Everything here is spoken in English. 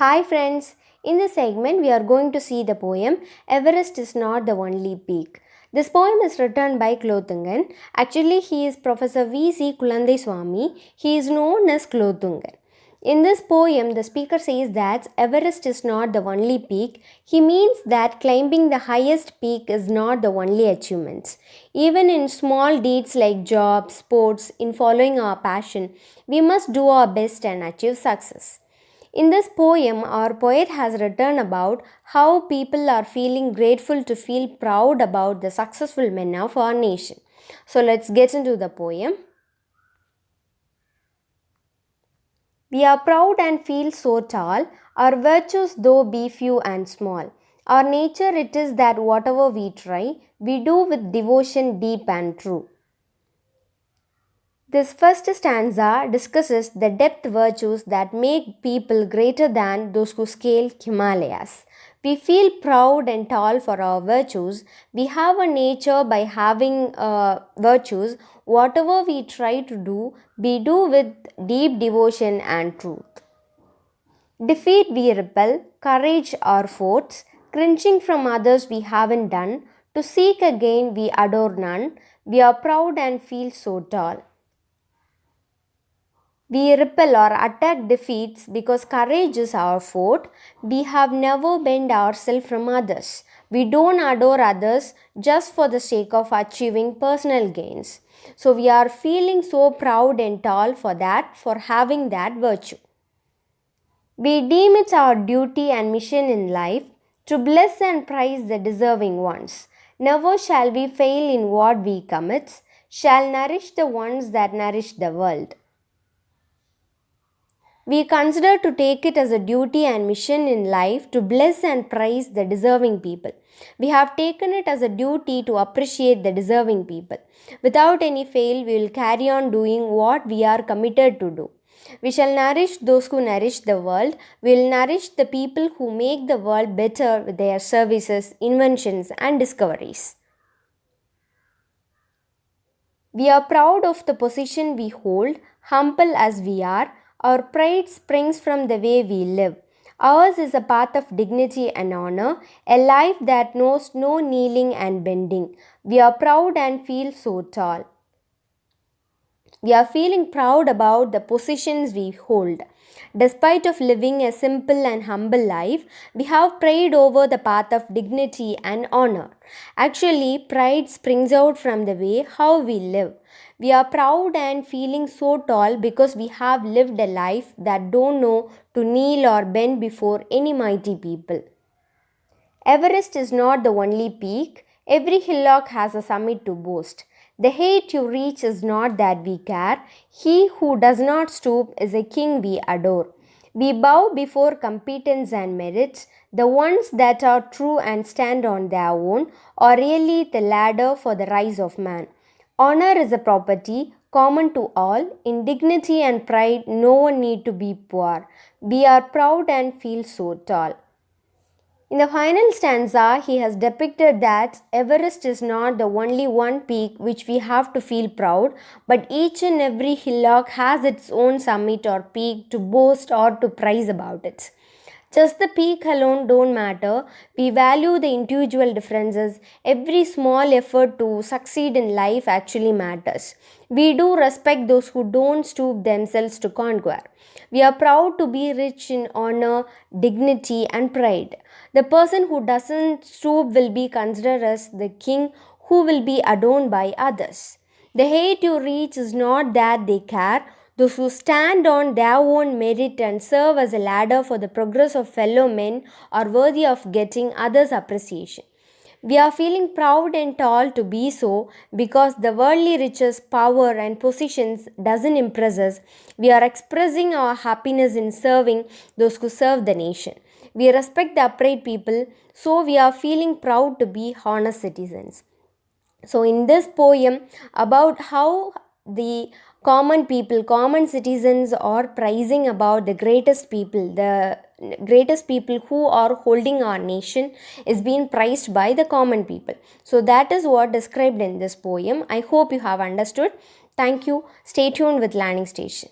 Hi friends, in this segment we are going to see the poem Everest is not the only peak. This poem is written by Klothungan. Actually, he is Professor V.C. Kulandai Swami. He is known as Klothungan. In this poem, the speaker says that Everest is not the only peak. He means that climbing the highest peak is not the only achievement. Even in small deeds like jobs, sports, in following our passion, we must do our best and achieve success. In this poem, our poet has written about how people are feeling grateful to feel proud about the successful men of our nation. So let's get into the poem. We are proud and feel so tall, our virtues though be few and small. Our nature it is that whatever we try, we do with devotion deep and true. This first stanza discusses the depth virtues that make people greater than those who scale Himalayas. We feel proud and tall for our virtues. We have a nature by having virtues. Whatever we try to do, we do with deep devotion and truth. Defeat we repel, courage our forts, cringing from others we haven't done, to seek again we adore none, we are proud and feel so tall. We repel or attack defeats because courage is our fort. We have never bent ourselves from others. We don't adore others just for the sake of achieving personal gains. So we are feeling so proud and tall for having that virtue. We deem it our duty and mission in life to bless and praise the deserving ones. Never shall we fail in what we commit, shall nourish the ones that nourish the world. We consider to take it as a duty and mission in life to bless and praise the deserving people. We have taken it as a duty to appreciate the deserving people. Without any fail, we will carry on doing what we are committed to do. We shall nourish those who nourish the world. We will nourish the people who make the world better with their services, inventions, and discoveries. We are proud of the position we hold, humble as we are. Our pride springs from the way we live. Ours is a path of dignity and honor, a life that knows no kneeling and bending. We are proud and feel so tall. We are feeling proud about the positions we hold. Despite of living a simple and humble life, we have pride over the path of dignity and honor. Actually, pride springs out from the way how we live. We are proud and feeling so tall because we have lived a life that don't know to kneel or bend before any mighty people. Everest is not the only peak. Every hillock has a summit to boast. The height you reach is not that we care. He who does not stoop is a king we adore. We bow before competence and merits. The ones that are true and stand on their own are really the ladder for the rise of man. Honor is a property common to all. In dignity and pride, no one need to be poor. We are proud and feel so tall. In the final stanza, he has depicted that Everest is not the only one peak which we have to feel proud, but each and every hillock has its own summit or peak to boast or to praise about it. Just the peak alone don't matter. We value the individual differences. Every small effort to succeed in life actually matters. We do respect those who don't stoop themselves to conquer. We are proud to be rich in honor, dignity, and pride. The person who doesn't stoop will be considered as the king who will be adorned by others. The height you reach is not that they care. Those who stand on their own merit and serve as a ladder for the progress of fellow men are worthy of getting others' appreciation. We are feeling proud and tall to be so because the worldly riches, power, and positions doesn't impress us. We are expressing our happiness in serving those who serve the nation. We respect the upright people, so we are feeling proud to be honest citizens. So, in this poem, about how the common people, common citizens are praising about the greatest people who are holding our nation is being praised by the common people. So, that is what described in this poem. I hope you have understood. Thank you. Stay tuned with Learning Station.